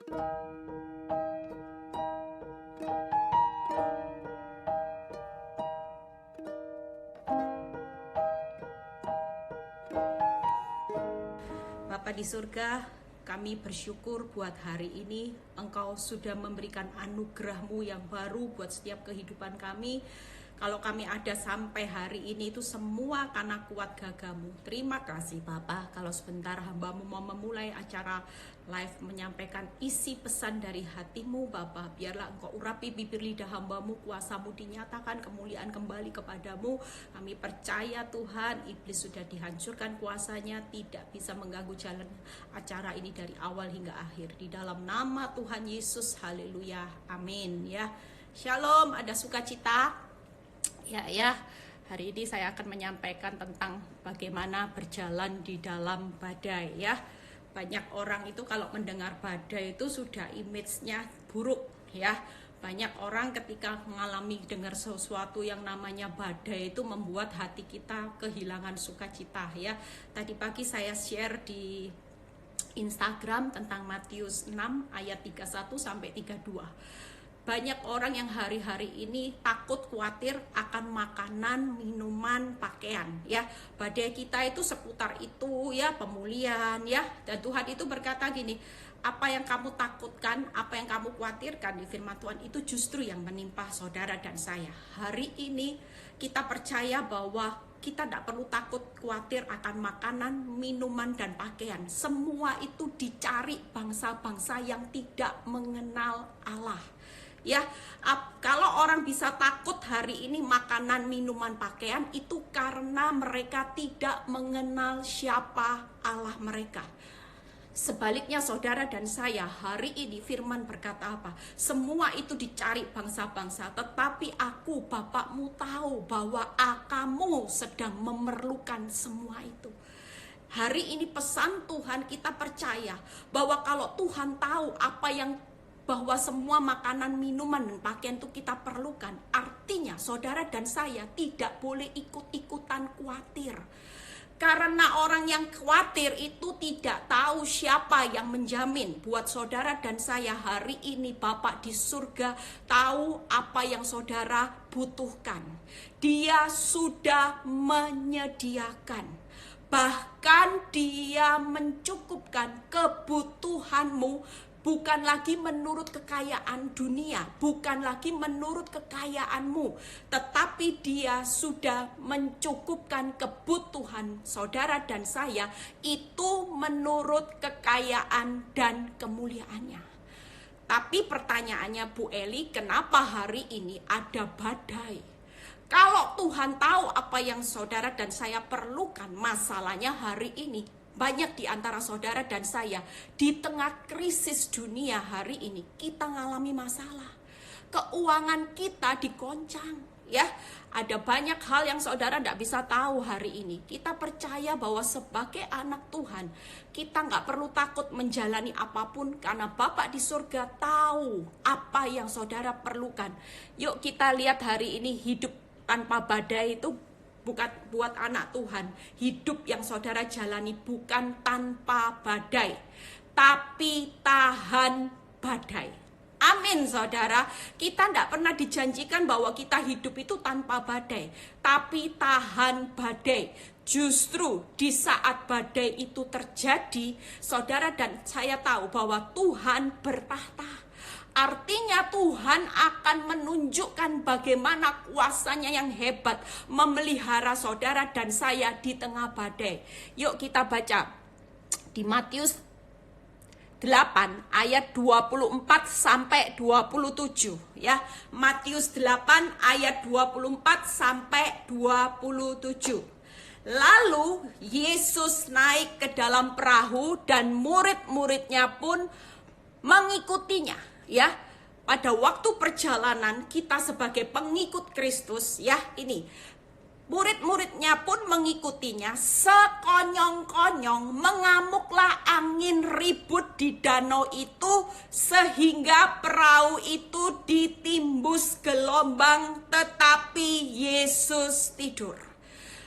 Bapa di surga, kami bersyukur buat hari ini Engkau sudah memberikan anugerah-Mu yang baru buat setiap kehidupan kami. Kalau kami ada sampai hari ini itu semua karena kuat gagamu. Terima kasih Bapa. Kalau sebentar hamba-Mu mau memulai acara live menyampaikan isi pesan dari hati-Mu Bapa, biarlah Engkau urapi bibir lidah hamba-Mu, kuasa-Mu dinyatakan, kemuliaan kembali kepadamu. Kami percaya Tuhan, iblis sudah dihancurkan kuasanya, tidak bisa mengganggu jalan acara ini dari awal hingga akhir. Di dalam nama Tuhan Yesus, haleluya, amin ya. Shalom, ada sukacita. Ya, hari ini saya akan menyampaikan tentang bagaimana berjalan di dalam badai ya. Banyak orang itu kalau mendengar badai itu sudah image-nya buruk ya. Banyak orang ketika mengalami dengar sesuatu yang namanya badai itu membuat hati kita kehilangan sukacita ya. Tadi pagi saya share di Instagram tentang Matius 6 ayat 31 sampai 32. Banyak orang yang hari-hari ini takut, khawatir akan makanan, minuman, pakaian ya. Badai kita itu seputar itu ya, pemulihan ya. Dan Tuhan itu berkata gini, apa yang kamu takutkan, apa yang kamu khawatirkan di firman Tuhan itu justru yang menimpa saudara dan saya. Hari ini kita percaya bahwa kita tidak perlu takut, khawatir akan makanan, minuman, dan pakaian. Semua itu dicari bangsa-bangsa yang tidak mengenal Allah. Ya, kalau orang bisa takut hari ini makanan, minuman, pakaian itu karena mereka tidak mengenal siapa Allah mereka. Sebaliknya saudara dan saya, hari ini firman berkata apa? Semua itu dicari bangsa-bangsa, tetapi aku, Bapakmu tahu bahwa kamu sedang memerlukan semua itu. Hari ini pesan Tuhan, kita percaya bahwa kalau Tuhan tahu bahwa semua makanan, minuman, dan pakaian itu kita perlukan, artinya saudara dan saya tidak boleh ikut-ikutan khawatir. Karena orang yang khawatir itu tidak tahu siapa yang menjamin. Buat saudara dan saya hari ini, Bapak di surga tahu apa yang saudara butuhkan. Dia sudah menyediakan. Bahkan Dia mencukupkan kebutuhanmu, bukan lagi menurut kekayaan dunia, bukan lagi menurut kekayaanmu, tetapi Dia sudah mencukupkan kebutuhan saudara dan saya itu menurut kekayaan dan kemuliaannya. Tapi pertanyaannya Bu Eli, kenapa hari ini ada badai? Kalau Tuhan tahu apa yang saudara dan saya perlukan, masalahnya hari ini banyak di antara saudara dan saya di tengah krisis dunia hari ini kita ngalami masalah. Keuangan kita digoncang ya. Ada banyak hal yang saudara tidak bisa tahu hari ini. Kita percaya bahwa sebagai anak Tuhan kita nggak perlu takut menjalani apapun karena Bapak di surga tahu apa yang saudara perlukan. Yuk kita lihat hari ini hidup tanpa badai itu bukan buat anak Tuhan. Hidup yang saudara jalani bukan tanpa badai, tapi tahan badai. Amin saudara. Kita tidak pernah dijanjikan bahwa kita hidup itu tanpa badai, tapi tahan badai. Justru di saat badai itu terjadi, saudara dan saya tahu bahwa Tuhan bertahta. Artinya Tuhan akan menunjukkan bagaimana kuasanya yang hebat memelihara saudara dan saya di tengah badai. Yuk kita baca di Matius 8 ayat 24 sampai 27 ya. Matius 8 ayat 24 sampai 27. Lalu Yesus naik ke dalam perahu dan murid-muridnya pun mengikutinya. Ya, pada waktu perjalanan kita sebagai pengikut Kristus ya, ini murid-muridnya pun mengikutinya. Sekonyong-konyong mengamuklah angin ribut di danau itu sehingga perahu itu ditimbus gelombang, tetapi Yesus tidur.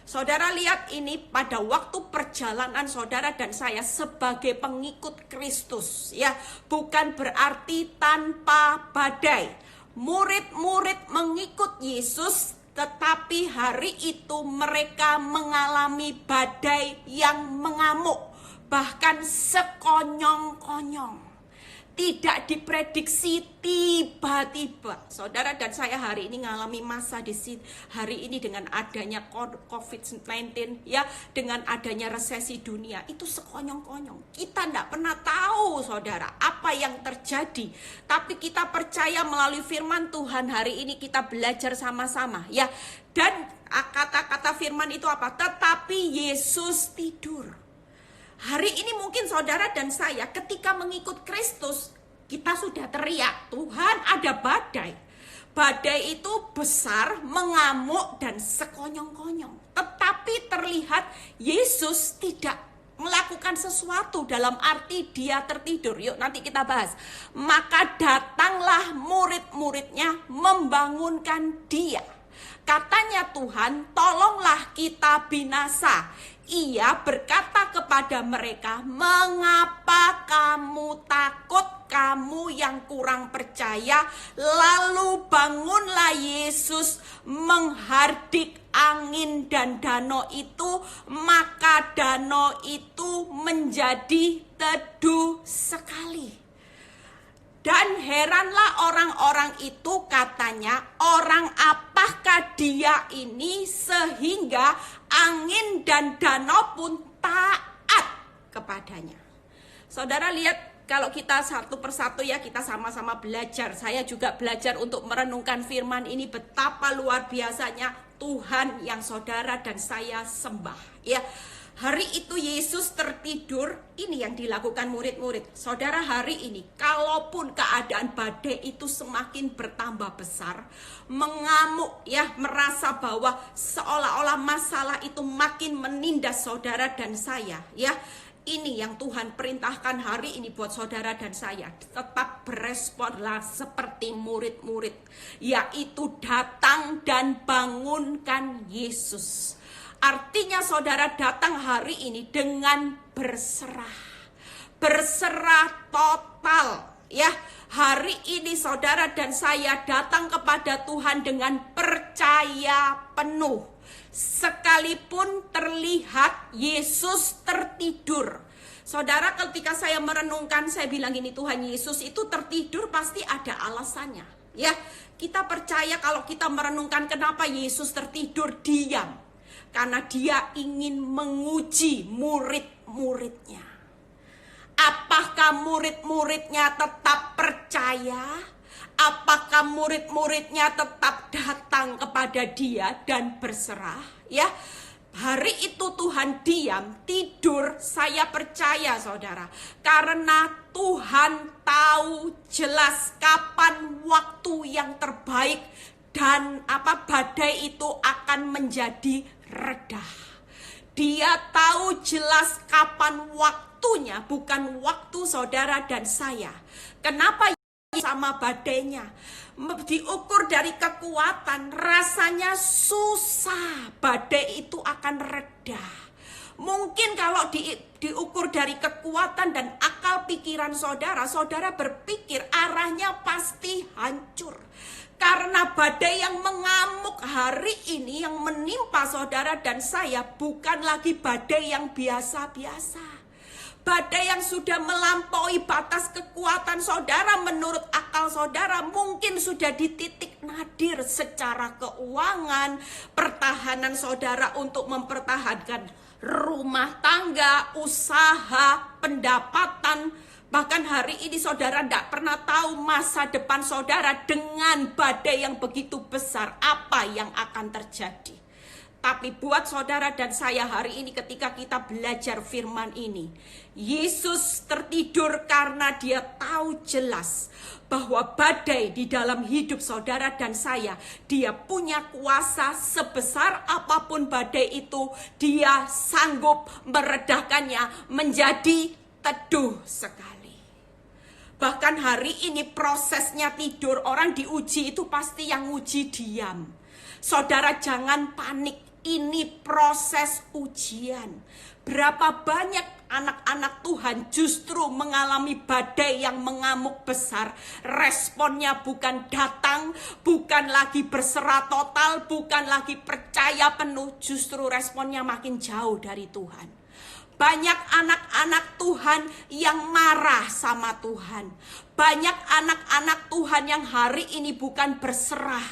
Saudara lihat ini pada waktu perjalanan saudara dan saya sebagai pengikut Kristus, ya, bukan berarti tanpa badai. Murid-murid mengikut Yesus, tetapi hari itu mereka mengalami badai yang mengamuk, bahkan sekonyong-konyong. Tidak diprediksi, tiba-tiba. Saudara dan saya hari ini mengalami masa di hari ini dengan adanya COVID-19, ya, dengan adanya resesi dunia, itu sekonyong-konyong. Kita tidak pernah tahu, saudara, apa yang terjadi. Tapi kita percaya melalui firman Tuhan hari ini kita belajar sama-sama, ya. Dan kata-kata firman itu apa? Tetapi Yesus tidur. Hari ini mungkin saudara dan saya ketika mengikut Kristus, kita sudah teriak, Tuhan ada badai. Badai itu besar, mengamuk dan sekonyong-konyong. Tetapi terlihat Yesus tidak melakukan sesuatu, dalam arti dia tertidur. Yuk nanti kita bahas. Maka datanglah murid-muridnya membangunkan dia. Katanya Tuhan, tolonglah kita binasa. Ia berkata kepada mereka, mengapa kamu takut, kamu yang kurang percaya? Lalu bangunlah Yesus menghardik angin dan danau itu, maka danau itu menjadi teduh sekali. Dan heranlah orang-orang itu, katanya, orang apakah dia ini sehingga angin dan danau pun taat kepadanya. Saudara lihat, kalau kita satu persatu ya, kita sama-sama belajar. Saya juga belajar untuk merenungkan firman ini, betapa luar biasanya Tuhan yang saudara dan saya sembah, ya. Hari itu Yesus tertidur, ini yang dilakukan murid-murid. Saudara, hari ini kalaupun keadaan badai itu semakin bertambah besar, mengamuk, ya, merasa bahwa seolah-olah masalah itu makin menindas saudara dan saya, ya. Ini yang Tuhan perintahkan hari ini buat saudara dan saya. Tetap beresponlah seperti murid-murid, yaitu datang dan bangunkan Yesus. Artinya saudara datang hari ini dengan berserah. Berserah total, ya. Hari ini saudara dan saya datang kepada Tuhan dengan percaya penuh. Sekalipun terlihat Yesus tertidur. Saudara, ketika saya merenungkan, saya bilang ini, Tuhan Yesus itu tertidur pasti ada alasannya, ya. Kita percaya kalau kita merenungkan kenapa Yesus tertidur, diam. Karena dia ingin menguji murid-muridnya. Apakah murid-muridnya tetap percaya? Apakah murid-muridnya tetap datang kepada dia dan berserah? Ya, hari itu Tuhan diam, tidur, saya percaya saudara. Karena Tuhan tahu jelas kapan waktu yang terbaik dan badai itu akan menjadi reda. Dia tahu jelas kapan waktunya, bukan waktu saudara dan saya. Kenapa sama badainya? Diukur dari kekuatan, rasanya susah badai itu akan reda. Mungkin kalau diukur dari kekuatan dan akal pikiran saudara, saudara berpikir arahnya pasti hancur. Karena badai yang mengamuk hari ini yang menimpa saudara dan saya bukan lagi badai yang biasa-biasa. Badai yang sudah melampaui batas kekuatan saudara, menurut akal saudara mungkin sudah di titik nadir secara keuangan, pertahanan saudara untuk mempertahankan rumah tangga, usaha, pendapatan. Bahkan hari ini saudara tidak pernah tahu masa depan saudara dengan badai yang begitu besar apa yang akan terjadi. Tapi buat saudara dan saya hari ini ketika kita belajar firman ini, Yesus tertidur karena dia tahu jelas bahwa badai di dalam hidup saudara dan saya, dia punya kuasa sebesar apapun badai itu, dia sanggup meredahkannya menjadi teduh sekali. Bahkan hari ini prosesnya tidur, orang diuji itu pasti yang uji diam. Saudara jangan panik. Ini proses ujian. Berapa banyak anak-anak Tuhan justru mengalami badai yang mengamuk besar. Responnya bukan datang, bukan lagi berserah total, bukan lagi percaya penuh. Justru responnya makin jauh dari Tuhan. Banyak anak-anak Tuhan yang marah sama Tuhan. Banyak anak-anak Tuhan yang hari ini bukan berserah,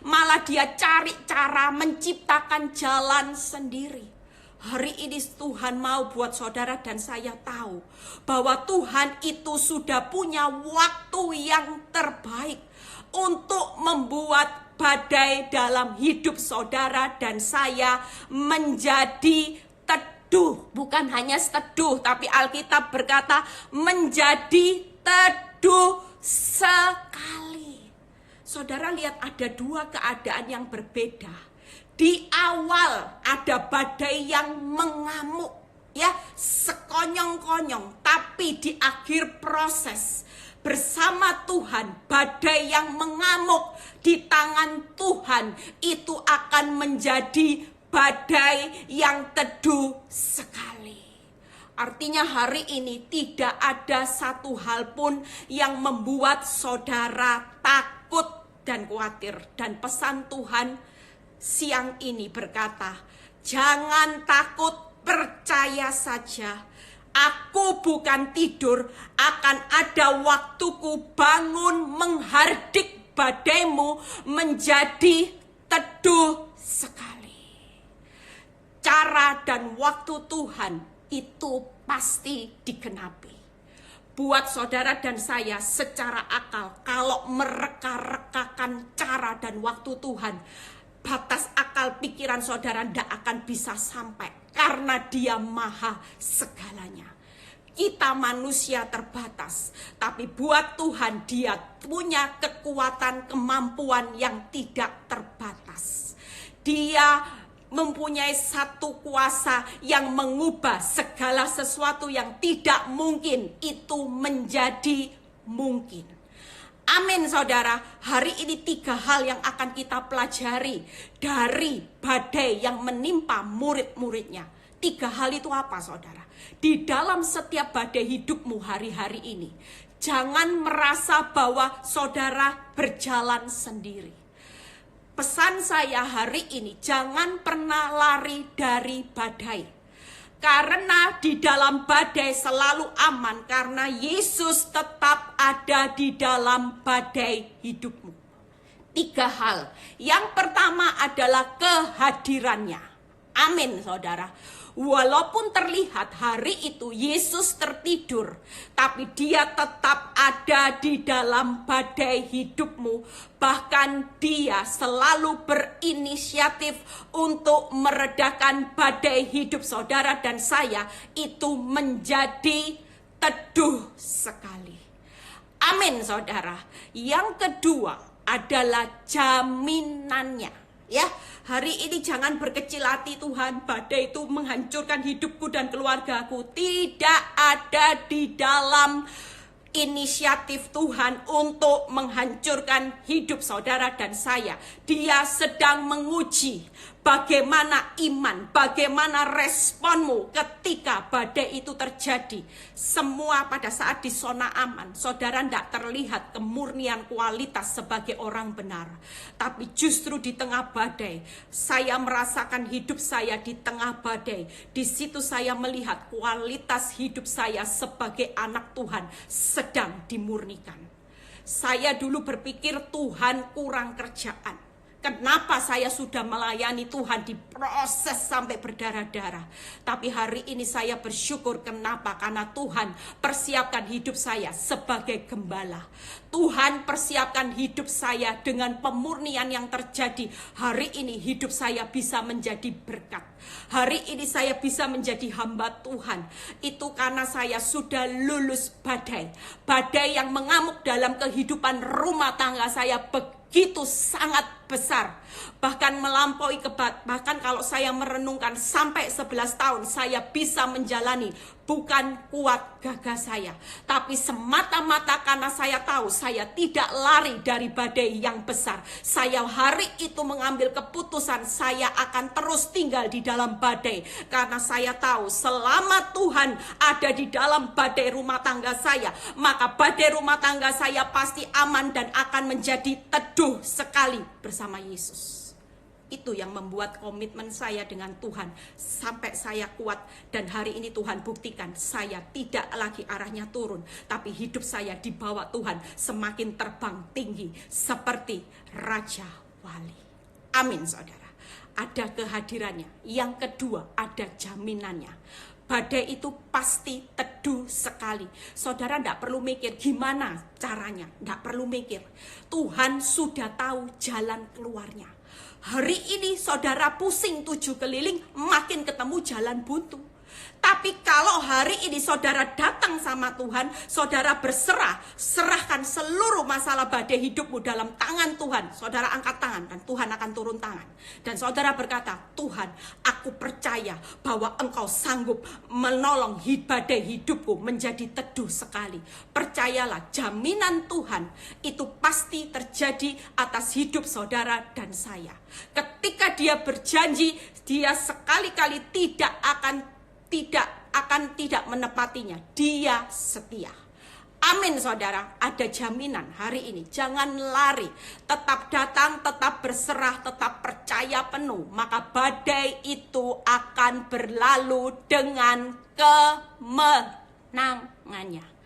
malah dia cari cara menciptakan jalan sendiri. Hari ini Tuhan mau buat saudara dan saya tahu bahwa Tuhan itu sudah punya waktu yang terbaik untuk membuat badai dalam hidup saudara dan saya menjadi teduh. Bukan hanya teduh, tapi Alkitab berkata menjadi teduh sekali. Saudara lihat, ada dua keadaan yang berbeda. Di awal ada badai yang mengamuk, ya, sekonyong-konyong, tapi di akhir proses bersama Tuhan, badai yang mengamuk di tangan Tuhan itu akan menjadi badai yang teduh sekali. Artinya hari ini tidak ada satu hal pun yang membuat saudara takut dan khawatir. Dan pesan Tuhan siang ini berkata, jangan takut, percaya saja. Aku bukan tidur, akan ada waktuku bangun menghardik badaimu menjadi teduh sekali. Cara dan waktu Tuhan itu pasti digenapi. Buat saudara dan saya secara akal, kalau mereka-rekakan cara dan waktu Tuhan, batas akal pikiran saudara tidak akan bisa sampai. Karena dia maha segalanya. Kita manusia terbatas. Tapi buat Tuhan dia punya kekuatan, kemampuan yang tidak terbatas. Dia mempunyai satu kuasa yang mengubah segala sesuatu yang tidak mungkin itu menjadi mungkin. Amin saudara, hari ini 3 hal yang akan kita pelajari dari badai yang menimpa murid-muridnya. 3 hal itu apa saudara? Di dalam setiap badai hidupmu hari-hari ini, jangan merasa bahwa saudara berjalan sendiri. Pesan saya hari ini, jangan pernah lari dari badai. Karena di dalam badai selalu aman, karena Yesus tetap ada di dalam badai hidupmu. 3 hal. Yang pertama adalah kehadirannya. Amin saudara. Walaupun terlihat hari itu Yesus tertidur, tapi dia tetap ada di dalam badai hidupmu. Bahkan dia selalu berinisiatif untuk meredakan badai hidup saudara dan saya. Itu menjadi teduh sekali. Amin saudara. Yang kedua adalah jaminannya. Ya, hari ini jangan berkecil hati, Tuhan, badai itu menghancurkan hidupku dan keluargaku. Tidak ada di dalam inisiatif Tuhan untuk menghancurkan hidup saudara dan saya. Dia sedang menguji bagaimana iman, bagaimana responmu ketika badai itu terjadi. Semua pada saat di zona aman, saudara tidak terlihat kemurnian kualitas sebagai orang benar. Tapi justru di tengah badai, saya merasakan hidup saya di tengah badai. Di situ saya melihat kualitas hidup saya sebagai anak Tuhan sedang dimurnikan. Saya dulu berpikir Tuhan kurang kerjaan. Kenapa saya sudah melayani Tuhan diproses sampai berdarah-darah. Tapi hari ini saya bersyukur. Kenapa? Karena Tuhan persiapkan hidup saya sebagai gembala. Tuhan persiapkan hidup saya dengan pemurnian yang terjadi. Hari ini hidup saya bisa menjadi berkat. Hari ini saya bisa menjadi hamba Tuhan. Itu karena saya sudah lulus badai. Badai yang mengamuk dalam kehidupan rumah tangga saya begitu sangat besar, bahkan melampaui bahkan kalau saya merenungkan sampai 11 tahun saya bisa menjalani, bukan kuat gagah saya, tapi semata-mata karena saya tahu saya tidak lari dari badai yang besar. Saya hari itu mengambil keputusan saya akan terus tinggal di dalam badai, karena saya tahu selama Tuhan ada di dalam badai rumah tangga saya, maka badai rumah tangga saya pasti aman dan akan menjadi teduh sekali bersama Yesus. Itu yang membuat komitmen saya dengan Tuhan sampai saya kuat. Dan hari ini Tuhan buktikan saya tidak lagi arahnya turun, tapi hidup saya di bawah Tuhan semakin terbang tinggi seperti Raja Wali. Amin saudara. Ada kehadirannya. Yang kedua ada jaminannya. Badai itu pasti teduh sekali. Saudara tidak perlu mikir gimana caranya. Tidak perlu mikir. Tuhan sudah tahu jalan keluarnya. Hari ini saudara pusing 7 keliling, makin ketemu jalan buntu. Tapi kalau hari ini saudara datang sama Tuhan, saudara berserah, serahkan seluruh masalah badai hidupmu dalam tangan Tuhan. Saudara angkat tangan dan Tuhan akan turun tangan. Dan saudara berkata, Tuhan, aku percaya bahwa Engkau sanggup menolong badai hidupku menjadi teduh sekali. Percayalah, jaminan Tuhan itu pasti terjadi atas hidup saudara dan saya. Ketika Dia berjanji, Dia sekali-kali tidak akan tidak menepatinya. Dia setia. Amin saudara, ada jaminan hari ini. Jangan lari, tetap datang, tetap berserah, tetap percaya penuh. Maka badai itu akan berlalu dengan kemenangannya.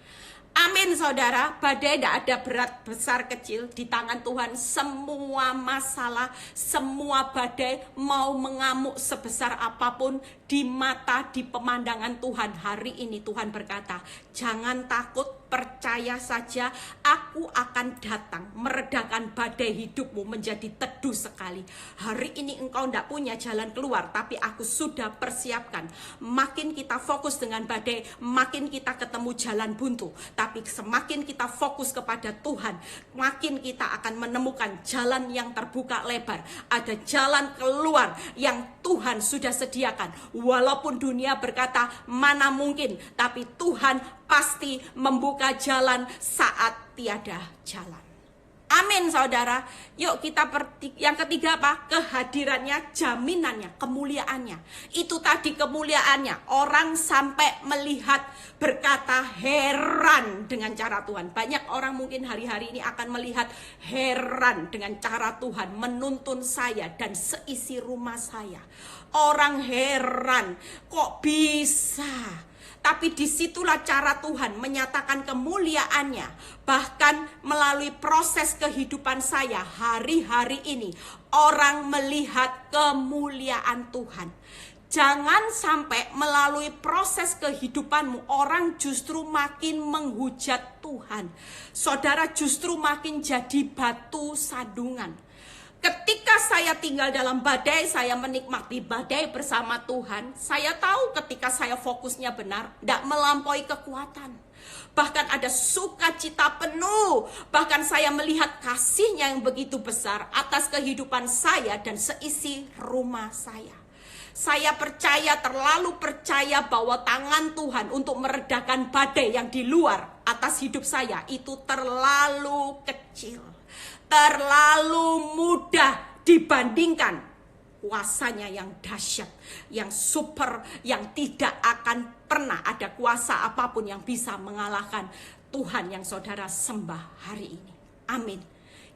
Amin saudara, badai tidak ada berat, besar, kecil. Di tangan Tuhan semua masalah, semua badai mau mengamuk sebesar apapun di mata, di pemandangan Tuhan. Hari ini Tuhan berkata, jangan takut, percaya saja, aku akan datang meredakan badai hidupmu menjadi teduh sekali. Hari ini engkau tidak punya jalan keluar, tapi aku sudah persiapkan. Makin kita fokus dengan badai, makin kita ketemu jalan buntu. Tapi semakin kita fokus kepada Tuhan, makin kita akan menemukan jalan yang terbuka lebar. Ada jalan keluar yang Tuhan sudah sediakan. Walaupun dunia berkata mana mungkin, tapi Tuhan pasti membuka jalan saat tiada jalan. Amin saudara. Yuk kita yang ketiga apa? Kehadirannya, jaminannya, kemuliaannya. Itu tadi kemuliaannya. Orang sampai melihat, berkata heran dengan cara Tuhan. Banyak orang mungkin hari-hari ini akan melihat heran dengan cara Tuhan menuntun saya dan seisi rumah saya. Orang heran, kok bisa? Tapi disitulah cara Tuhan menyatakan kemuliaannya. Bahkan melalui proses kehidupan saya hari-hari ini, orang melihat kemuliaan Tuhan. Jangan sampai melalui proses kehidupanmu orang justru makin menghujat Tuhan. Saudara justru makin jadi batu sandungan. Ketika saya tinggal dalam badai, saya menikmati badai bersama Tuhan. Saya tahu ketika saya fokusnya benar, tidak melampaui kekuatan. Bahkan ada sukacita penuh. Bahkan saya melihat kasih-Nya yang begitu besar atas kehidupan saya dan seisi rumah saya. Saya percaya, terlalu percaya bahwa tangan Tuhan untuk meredakan badai yang di luar atas hidup saya itu terlalu kecil. Terlalu mudah dibandingkan kuasanya yang dahsyat, yang super, yang tidak akan pernah ada kuasa apapun yang bisa mengalahkan Tuhan yang saudara sembah hari ini. Amin.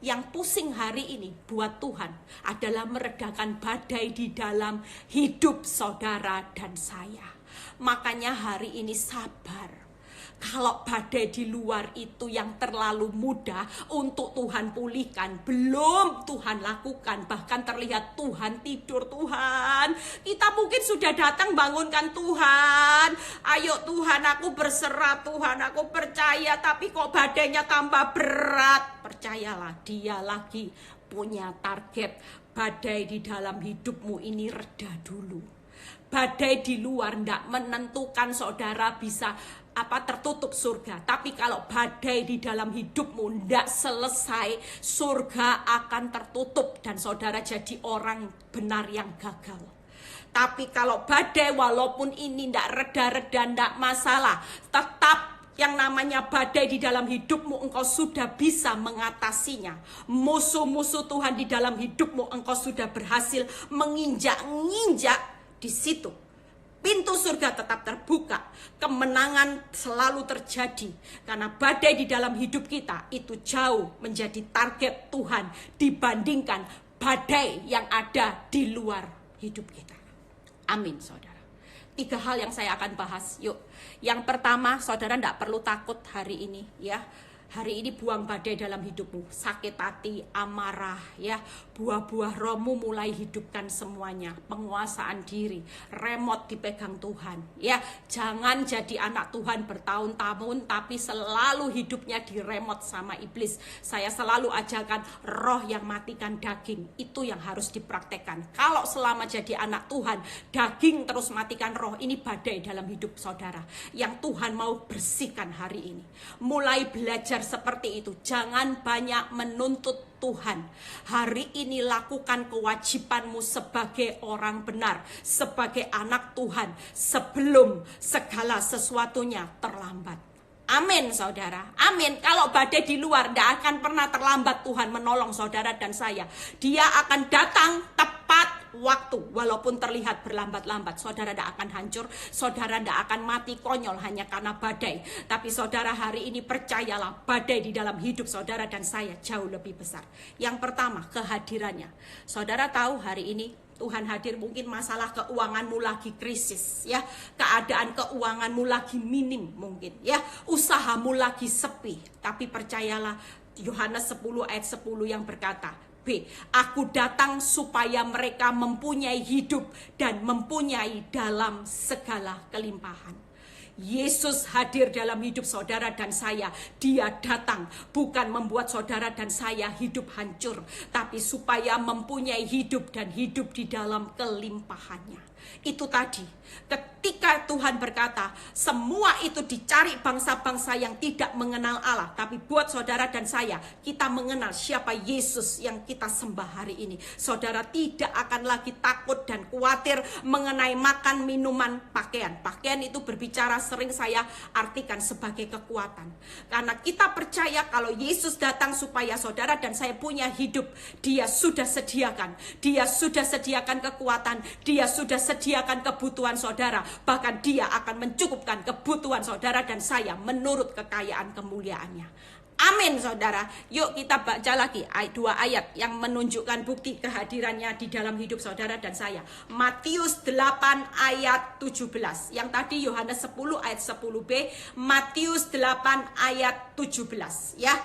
Yang pusing hari ini buat Tuhan adalah meredakan badai di dalam hidup saudara dan saya. Makanya hari ini sabar. Kalau badai di luar itu yang terlalu mudah untuk Tuhan pulihkan, belum Tuhan lakukan, bahkan terlihat Tuhan tidur. Tuhan, kita mungkin sudah datang bangunkan Tuhan, ayo Tuhan aku berserah, Tuhan aku percaya, tapi kok badainya tambah berat. Percayalah, Dia lagi punya target. Badai di dalam hidupmu ini reda dulu. Badai di luar tidak menentukan saudara bisa tertutup surga. Tapi kalau badai di dalam hidupmu tidak selesai, surga akan tertutup dan saudara jadi orang benar yang gagal. Tapi kalau badai walaupun ini tidak reda-reda, tidak masalah, tetap yang namanya badai di dalam hidupmu, engkau sudah bisa mengatasinya. Musuh-musuh Tuhan di dalam hidupmu, engkau sudah berhasil menginjak-injak di situ. Pintu surga tetap terbuka. Kemenangan selalu terjadi. Karena badai di dalam hidup kita itu jauh menjadi target Tuhan dibandingkan badai yang ada di luar hidup kita. Amin, saudara. 3 hal yang saya akan bahas. Yuk. Yang pertama, saudara tidak perlu takut hari ini, ya. Hari ini buang badai dalam hidupmu, sakit hati, amarah, ya. Buah-buah rohmu mulai hidupkan semuanya. Penguasaan diri, remote dipegang Tuhan, ya. Jangan jadi anak Tuhan bertahun-tahun tapi selalu hidupnya diremote sama iblis. Saya selalu ajarkan roh yang matikan daging, itu yang harus dipraktekkan. Kalau selama jadi anak Tuhan, daging terus matikan roh, ini badai dalam hidup saudara yang Tuhan mau bersihkan hari ini. Mulai belajar seperti itu. Jangan banyak menuntut Tuhan. Hari ini lakukan kewajibanmu sebagai orang benar, sebagai anak Tuhan, sebelum segala sesuatunya terlambat. Amin, saudara. Amin. Kalau badai di luar, tidak akan pernah terlambat Tuhan menolong saudara dan saya. Dia akan datang tepat waktu, walaupun terlihat berlambat-lambat. Saudara tidak akan hancur, saudara tidak akan mati konyol hanya karena badai. Tapi saudara, hari ini percayalah, badai di dalam hidup saudara dan saya jauh lebih besar. Yang pertama, kehadirannya. Saudara tahu hari ini Tuhan hadir, mungkin masalah keuanganmu lagi krisis, ya. Keadaan keuanganmu lagi minim mungkin, ya. Usahamu lagi sepi. Tapi percayalah, Yohanes 10 ayat 10 yang berkata, B, aku datang supaya mereka mempunyai hidup dan mempunyai dalam segala kelimpahan. Yesus hadir dalam hidup saudara dan saya. Dia datang bukan membuat saudara dan saya hidup hancur, tapi supaya mempunyai hidup dan hidup di dalam kelimpahannya. Itu tadi, ketika Tuhan berkata, semua itu dicari bangsa-bangsa yang tidak mengenal Allah. Tapi buat saudara dan saya, kita mengenal siapa Yesus yang kita sembah hari ini. Saudara tidak akan lagi takut dan khawatir mengenai makan, minuman, pakaian. Pakaian itu berbicara, sering saya artikan sebagai kekuatan. Karena kita percaya kalau Yesus datang supaya saudara dan saya punya hidup. Dia sudah sediakan. Dia sudah sediakan kekuatan. Dia sudah sediakan kebutuhan saudara. Bahkan dia akan mencukupkan kebutuhan saudara dan saya menurut kekayaan kemuliaannya. Amin, saudara. Yuk kita baca lagi 2 ayat yang menunjukkan bukti kehadirannya di dalam hidup saudara dan saya. Matius 8 ayat 17. Yang tadi Yohanes 10 ayat 10b, Matius 8 ayat 17, ya.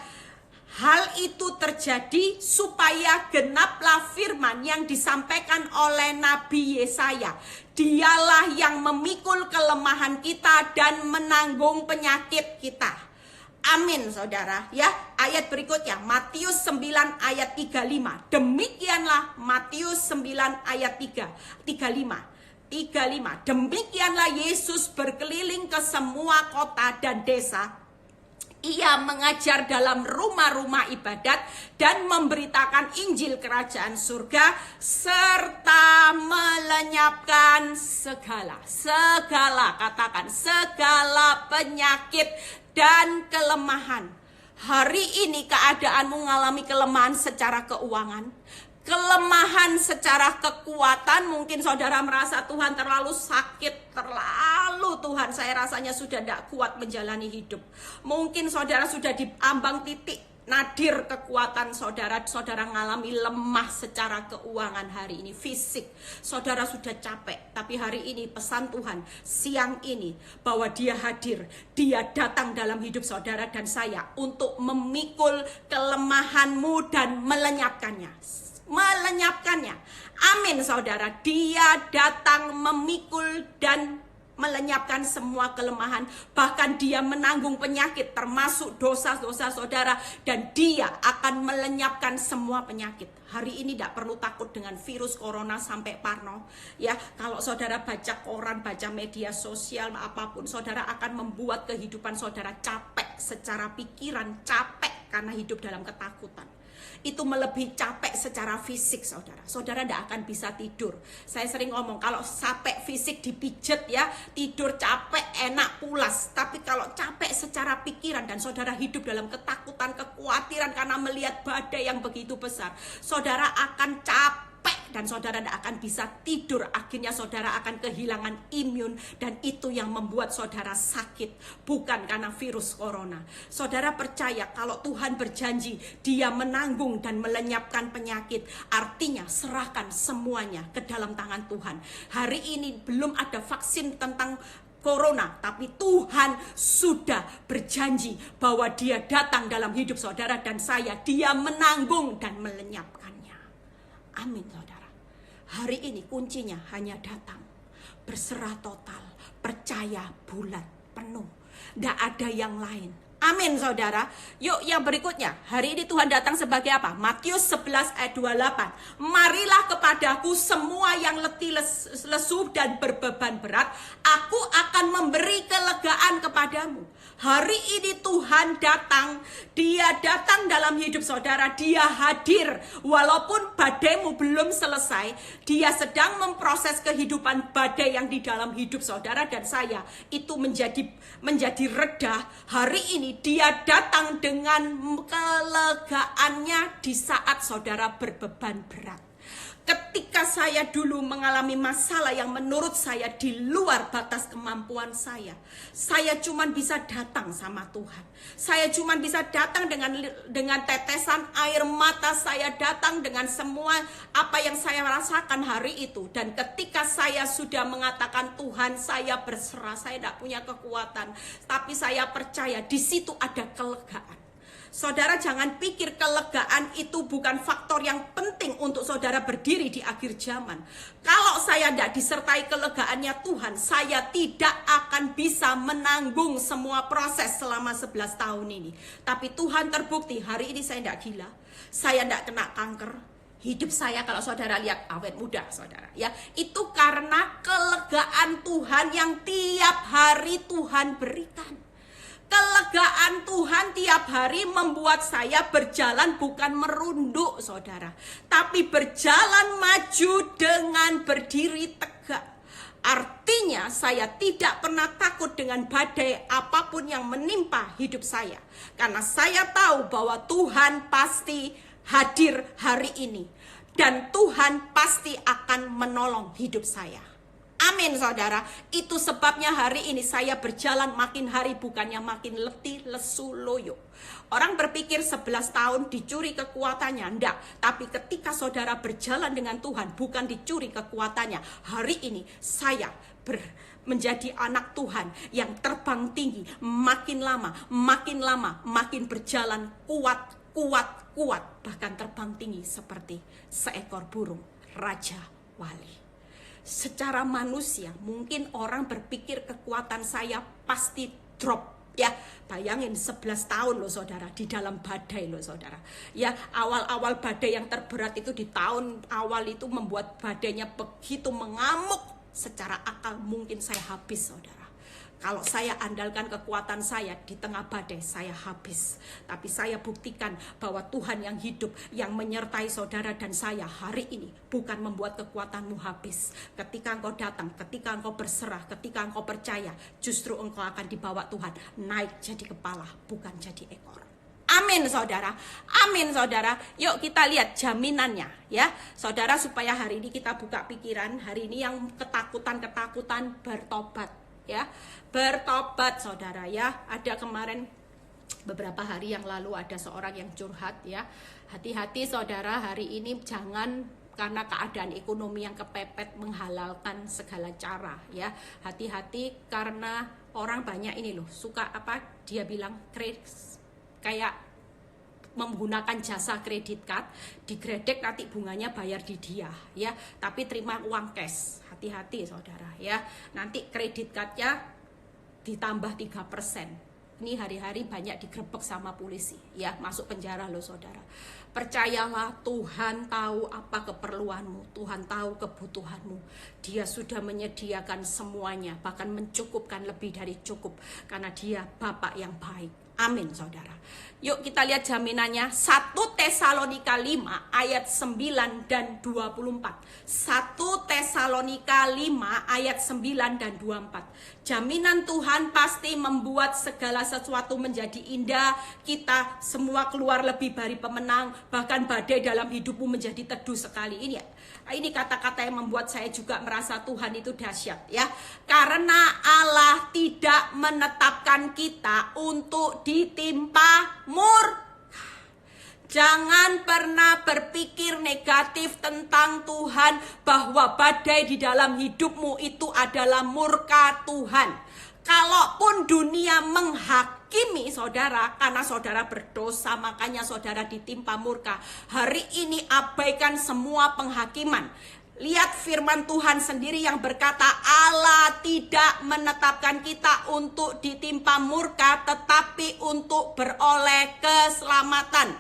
Hal itu terjadi supaya genaplah firman yang disampaikan oleh Nabi Yesaya. Dialah yang memikul kelemahan kita dan menanggung penyakit kita. Amin, saudara, ya. Ayat berikutnya, Matius 9 ayat 35. Demikianlah Matius 9 ayat 35. Demikianlah Yesus berkeliling ke semua kota dan desa. Ia mengajar dalam rumah-rumah ibadat dan memberitakan Injil kerajaan surga serta melenyapkan segala penyakit dan kelemahan. Hari ini keadaanmu mengalami kelemahan secara keuangan, kelemahan secara kekuatan. Mungkin saudara merasa Tuhan terlalu sakit, Tuhan saya rasanya sudah tidak kuat menjalani hidup. Mungkin saudara sudah di ambang titik nadir kekuatan saudara mengalami lemah secara keuangan hari ini, fisik. Saudara sudah capek, tapi hari ini pesan Tuhan siang ini bahwa Dia hadir, Dia datang dalam hidup saudara dan saya untuk memikul kelemahanmu dan melenyapkannya. Amin, saudara. Dia datang memikul dan melenyapkan semua kelemahan, bahkan dia menanggung penyakit termasuk dosa-dosa saudara, dan dia akan melenyapkan semua penyakit. Hari ini tidak perlu takut dengan virus corona sampai parno ya. Kalau saudara baca koran, baca media sosial apapun, saudara akan membuat kehidupan saudara capek secara pikiran, capek karena hidup dalam ketakutan. Itu melebihi capek secara fisik saudara. Saudara tidak akan bisa tidur. Saya sering ngomong, kalau capek fisik dipijet ya, tidur capek, enak, pulas. Tapi kalau capek secara pikiran dan saudara hidup dalam ketakutan, kekhawatiran karena melihat badai yang begitu besar, saudara akan capek dan saudara tidak akan bisa tidur. Akhirnya saudara akan kehilangan imun, dan itu yang membuat saudara sakit, bukan karena virus corona. Saudara percaya kalau Tuhan berjanji dia menanggung dan melenyapkan penyakit, artinya serahkan semuanya ke dalam tangan Tuhan. Hari ini belum ada vaksin tentang corona, tapi Tuhan sudah berjanji bahwa dia datang dalam hidup saudara dan saya, dia menanggung dan melenyapkannya. Amin saudara. Hari ini kuncinya hanya datang, berserah total, percaya bulat, penuh. Tidak ada yang lain. Amin saudara. Yuk yang berikutnya. Hari ini Tuhan datang sebagai apa? Matius 11 ayat 28. Marilah kepadaku semua yang letih lesu dan berbeban berat, aku akan memberi kelegaan kepadamu. Hari ini Tuhan datang, dia datang dalam hidup saudara, dia hadir. Walaupun badaimu belum selesai, dia sedang memproses kehidupan badai yang di dalam hidup saudara dan saya. Itu menjadi reda. Hari ini dia datang dengan kelegaannya di saat saudara berbeban berat. Ketika saya dulu mengalami masalah yang menurut saya di luar batas kemampuan saya cuma bisa datang sama Tuhan. Saya cuma bisa datang dengan tetesan air mata, saya datang dengan semua apa yang saya rasakan hari itu. Dan ketika saya sudah mengatakan, Tuhan saya berserah, saya tidak punya kekuatan, tapi saya percaya di situ ada kelegaan. Saudara jangan pikir kelegaan itu bukan faktor yang penting untuk saudara berdiri di akhir zaman. Kalau saya tidak disertai kelegaannya Tuhan, saya tidak akan bisa menanggung semua proses selama 11 tahun ini. Tapi Tuhan terbukti, hari ini saya tidak gila, saya tidak kena kanker. Hidup saya kalau saudara lihat awet muda saudara ya, itu karena kelegaan Tuhan yang tiap hari Tuhan berikan. Kelegaan Tuhan tiap hari membuat saya berjalan bukan merunduk saudara, tapi berjalan maju dengan berdiri tegak. Artinya saya tidak pernah takut dengan badai apapun yang menimpa hidup saya, karena saya tahu bahwa Tuhan pasti hadir hari ini dan Tuhan pasti akan menolong hidup saya. Amin saudara. Itu sebabnya hari ini saya berjalan makin hari bukannya makin letih, lesu, loyo. Orang berpikir 11 tahun dicuri kekuatannya. Enggak. Tapi ketika saudara berjalan dengan Tuhan, bukan dicuri kekuatannya. Hari ini saya menjadi anak Tuhan yang terbang tinggi. Makin lama makin berjalan kuat. Bahkan terbang tinggi seperti seekor burung Raja Wali. Secara manusia mungkin orang berpikir kekuatan saya pasti drop ya. Bayangin 11 tahun loh saudara di dalam badai loh saudara ya. Awal-awal badai yang terberat itu di tahun awal itu membuat badainya begitu mengamuk, secara akal mungkin saya habis saudara. Kalau saya andalkan kekuatan saya di tengah badai, saya habis. Tapi saya buktikan bahwa Tuhan yang hidup, yang menyertai saudara dan saya hari ini, bukan membuat kekuatanmu habis. Ketika engkau datang, ketika engkau berserah, ketika engkau percaya, justru engkau akan dibawa Tuhan naik jadi kepala, bukan jadi ekor. Amin saudara, amin saudara. Yuk kita lihat jaminannya ya saudara, supaya hari ini kita buka pikiran. Hari ini yang ketakutan bertobat ya, bertobat saudara ya. Ada kemarin beberapa hari yang lalu ada seorang yang curhat ya. Hati-hati saudara, hari ini jangan karena keadaan ekonomi yang kepepet menghalalkan segala cara ya. Hati-hati karena orang banyak ini loh suka apa, dia bilang kayak menggunakan jasa kredit card, digredek nanti bunganya bayar di dia ya, tapi terima uang cash. Hati-hati saudara ya, nanti kredit cardnya ditambah 3%. Ini hari-hari banyak digerebek sama polisi ya, masuk penjara loh saudara. Percayalah, Tuhan tahu apa keperluanmu, Tuhan tahu kebutuhanmu. Dia sudah menyediakan semuanya, bahkan mencukupkan lebih dari cukup, karena Dia Bapa yang baik. Amin saudara. Yuk kita lihat jaminannya. 1 Tesalonika 5 ayat 9 dan 24. 1 Tesalonika 5 ayat 9 dan 24. Jaminan Tuhan pasti membuat segala sesuatu menjadi indah. Kita semua keluar lebih dari pemenang. Bahkan badai dalam hidupmu menjadi teduh sekali. Ini kata-kata yang membuat saya juga merasa Tuhan itu dahsyat ya. Karena Allah tidak menetapkan kita untuk ditimpa murka. Jangan pernah berpikir negatif tentang Tuhan, bahwa badai di dalam hidupmu itu adalah murka Tuhan. Kalaupun dunia menghakimi saudara karena saudara berdosa, makanya saudara ditimpa murka. Hari ini abaikan semua penghakiman. Lihat firman Tuhan sendiri yang berkata, Allah tidak menetapkan kita untuk ditimpa murka, tetapi untuk beroleh keselamatan.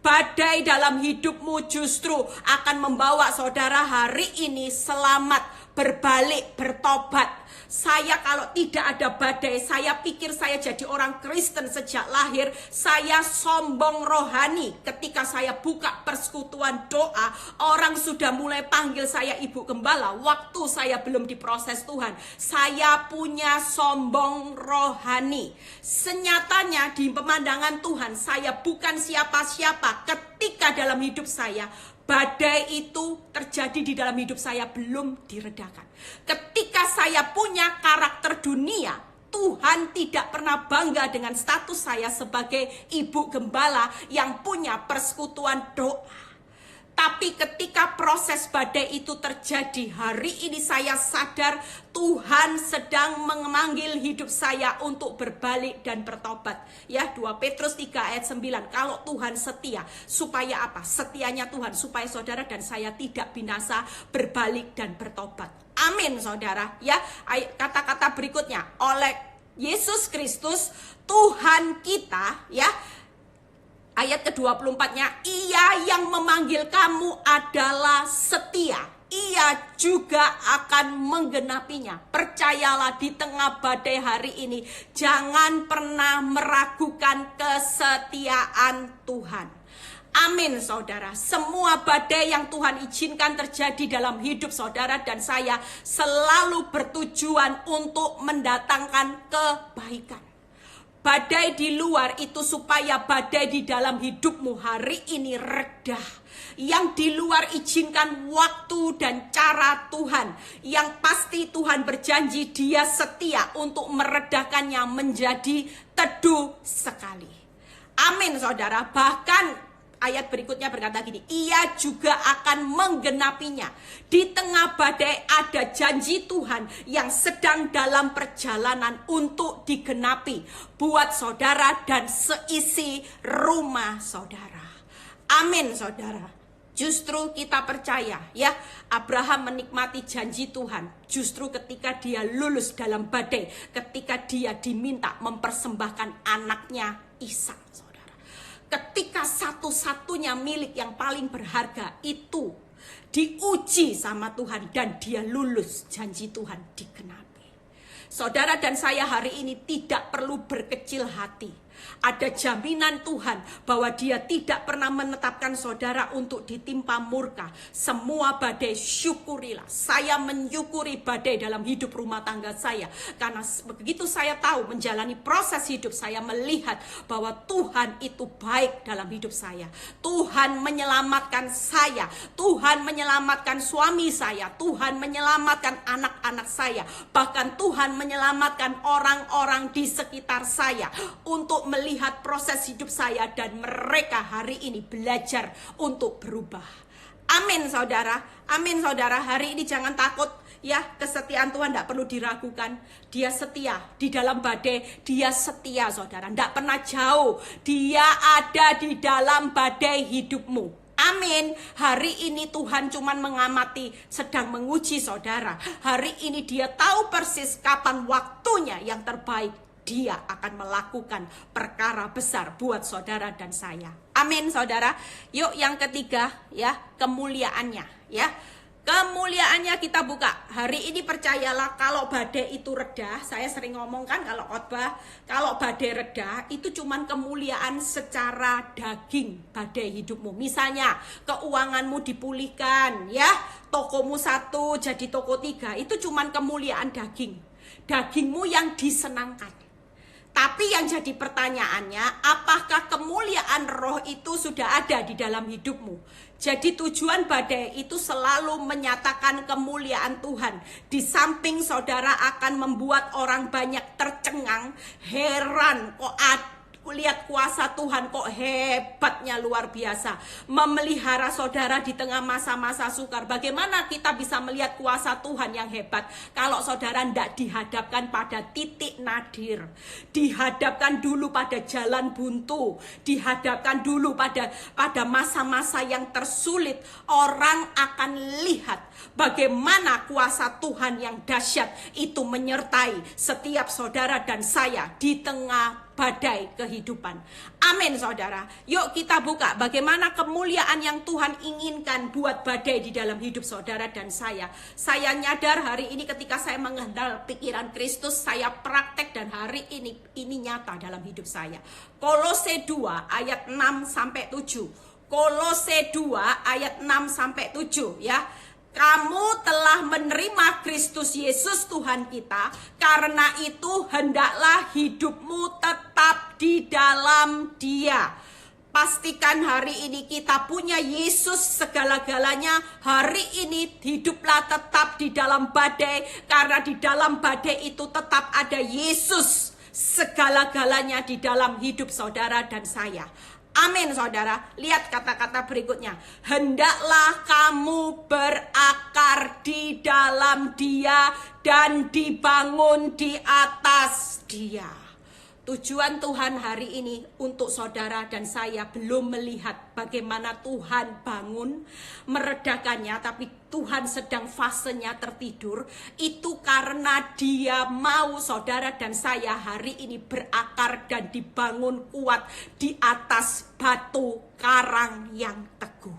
Badai dalam hidupmu justru akan membawa saudara hari ini selamat, berbalik, bertobat. Saya kalau tidak ada badai, saya pikir saya jadi orang Kristen sejak lahir. Saya sombong rohani. Ketika saya buka persekutuan doa, orang sudah mulai panggil saya ibu gembala. Waktu saya belum diproses Tuhan, saya punya sombong rohani. Senyatanya di pemandangan Tuhan, saya bukan siapa-siapa. Ketika dalam hidup saya badai itu terjadi di dalam hidup saya belum diredakan. Ketika saya punya karakter dunia, Tuhan tidak pernah bangga dengan status saya sebagai ibu gembala yang punya persekutuan doa. Tapi ketika proses badai itu terjadi, hari ini saya sadar Tuhan sedang memanggil hidup saya untuk berbalik dan bertobat. Ya, 2 Petrus 3 ayat 9. Kalau Tuhan setia, supaya apa? Setianya Tuhan supaya saudara dan saya tidak binasa, berbalik dan bertobat. Amin saudara. Ya, kata-kata berikutnya, oleh Yesus Kristus Tuhan kita, ya. Ayat ke-24-nya, Ia yang memanggil kamu adalah setia. Ia juga akan menggenapinya. Percayalah, di tengah badai hari ini, jangan pernah meragukan kesetiaan Tuhan. Amin saudara. Semua badai yang Tuhan izinkan terjadi dalam hidup saudara dan saya selalu bertujuan untuk mendatangkan kebaikan. Badai di luar itu supaya badai di dalam hidupmu hari ini reda. Yang di luar izinkan waktu dan cara Tuhan. Yang pasti Tuhan berjanji Dia setia untuk meredakannya menjadi teduh sekali. Amin saudara. Bahkan ayat berikutnya berkata gini, Ia juga akan menggenapinya. Di tengah badai ada janji Tuhan yang sedang dalam perjalanan untuk digenapi buat saudara dan seisi rumah saudara. Amin saudara. Justru kita percaya ya, Abraham menikmati janji Tuhan justru ketika dia lulus dalam badai, ketika dia diminta mempersembahkan anaknya Ishak. Ketika satu-satunya milik yang paling berharga itu diuji sama Tuhan dan dia lulus, janji Tuhan digenapi. Saudara dan saya hari ini tidak perlu berkecil hati. Ada jaminan Tuhan bahwa Dia tidak pernah menetapkan saudara untuk ditimpa murka. Semua badai syukurilah. Saya menyukuri badai dalam hidup rumah tangga saya. Karena begitu saya tahu menjalani proses hidup, saya melihat bahwa Tuhan itu baik dalam hidup saya. Tuhan menyelamatkan saya. Tuhan menyelamatkan suami saya. Tuhan menyelamatkan anak-anak saya. Bahkan Tuhan menyelamatkan orang-orang di sekitar saya. Untuk melihat proses hidup saya dan mereka hari ini belajar untuk berubah. Amin saudara. Amin saudara. Hari ini jangan takut. Ya, kesetiaan Tuhan tidak perlu diragukan. Dia setia di dalam badai. Dia setia, saudara. Tidak pernah jauh. Dia ada di dalam badai hidupmu. Amin. Hari ini Tuhan cuman mengamati, sedang menguji saudara. Hari ini dia tahu persis kapan waktunya yang terbaik. Dia akan melakukan perkara besar buat saudara dan saya. Amin, saudara. Yuk yang ketiga, ya, kemuliaannya, ya. Kemuliaannya kita buka. Hari ini percayalah, kalau badai itu reda, saya sering ngomong kan kalau khotbah, kalau badai reda itu cuman kemuliaan secara daging badai hidupmu. Misalnya keuanganmu dipulihkan, ya, tokomu 1 jadi toko 3, itu cuman kemuliaan daging. Dagingmu yang disenangkan. Tapi yang jadi pertanyaannya, apakah kemuliaan roh itu sudah ada di dalam hidupmu? Jadi tujuan badai itu selalu menyatakan kemuliaan Tuhan. Di samping saudara akan membuat orang banyak tercengang, heran, kok lihat kuasa Tuhan kok hebatnya luar biasa. Memelihara saudara di tengah masa-masa sukar. Bagaimana kita bisa melihat kuasa Tuhan yang hebat kalau saudara tidak dihadapkan pada titik nadir, dihadapkan dulu pada jalan buntu, dihadapkan dulu pada masa-masa yang tersulit. Orang akan lihat bagaimana kuasa Tuhan yang dahsyat itu menyertai setiap saudara dan saya di tengah badai kehidupan. Amin, saudara. Yuk kita buka bagaimana kemuliaan yang Tuhan inginkan buat badai di dalam hidup saudara dan saya. Saya nyadar hari ini ketika saya mengenal pikiran Kristus, saya praktek dan hari ini nyata dalam hidup saya. Kolose 2 ayat 6 sampai 7. Kolose 2 ayat 6 sampai 7, ya. Kamu telah menerima Kristus Yesus Tuhan kita, karena itu hendaklah hidupmu tetap di dalam Dia. Pastikan hari ini kita punya Yesus segala-galanya. Hari ini hiduplah tetap di dalam badai, karena di dalam badai itu tetap ada Yesus segala-galanya di dalam hidup saudara dan saya. Amin, saudara. Lihat kata-kata berikutnya. Hendaklah kamu berakar di dalam Dia dan dibangun di atas Dia. Tujuan Tuhan hari ini untuk saudara dan saya belum melihat bagaimana Tuhan bangun, meredakannya, tapi Tuhan sedang fasenya tertidur. Itu karena Dia mau saudara dan saya hari ini berakar dan dibangun kuat di atas batu karang yang teguh.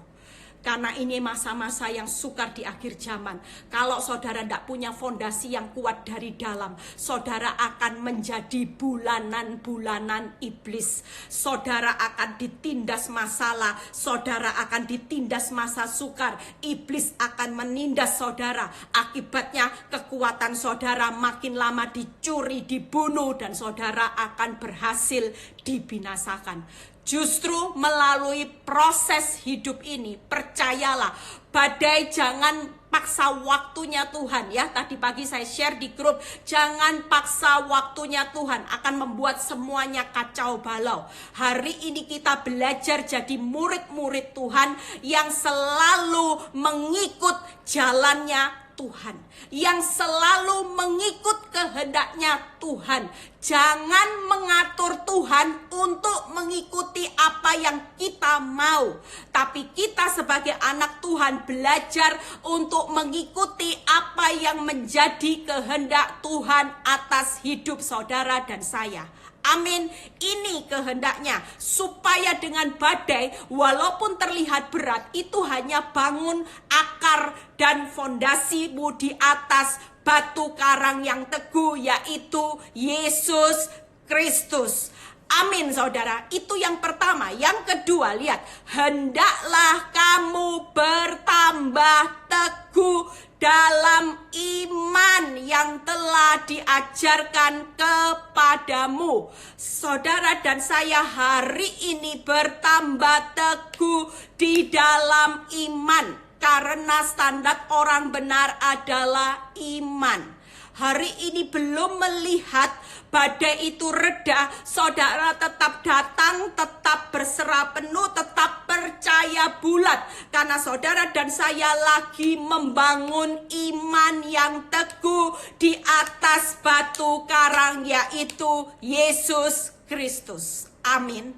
Karena ini masa-masa yang sukar di akhir zaman. Kalau saudara tidak punya fondasi yang kuat dari dalam, saudara akan menjadi bulanan-bulanan iblis. Saudara akan ditindas masalah, saudara akan ditindas masa sukar. Iblis akan menindas saudara. Akibatnya kekuatan saudara makin lama dicuri, dibunuh, dan saudara akan berhasil dibinasakan. Justru melalui proses hidup ini, percayalah, badai jangan paksa waktunya Tuhan, ya. Tadi pagi saya share di grup, jangan paksa waktunya Tuhan, akan membuat semuanya kacau balau. Hari ini kita belajar jadi murid-murid Tuhan yang selalu mengikut jalannya Tuhan, yang selalu mengikut kehendaknya Tuhan. Jangan mengatur Tuhan untuk mengikuti apa yang kita mau, tapi kita sebagai anak Tuhan belajar untuk mengikuti apa yang menjadi kehendak Tuhan atas hidup saudara dan saya. Amin. Ini kehendaknya, supaya dengan badai walaupun terlihat berat, itu hanya bangun akar dan fondasimu di atas batu karang yang teguh, yaitu Yesus Kristus. Amin, saudara. Itu yang pertama. Yang kedua, lihat, hendaklah kamu bertambah teguh dalam iman yang telah diajarkan kepadamu. Saudara dan saya hari ini bertambah teguh di dalam iman, karena standar orang benar adalah iman. Hari ini belum melihat badai itu reda, saudara tetap datang, tetap berserah penuh, tetap percaya bulat karena saudara dan saya lagi membangun iman yang teguh di atas batu karang, yaitu Yesus Kristus. Amin.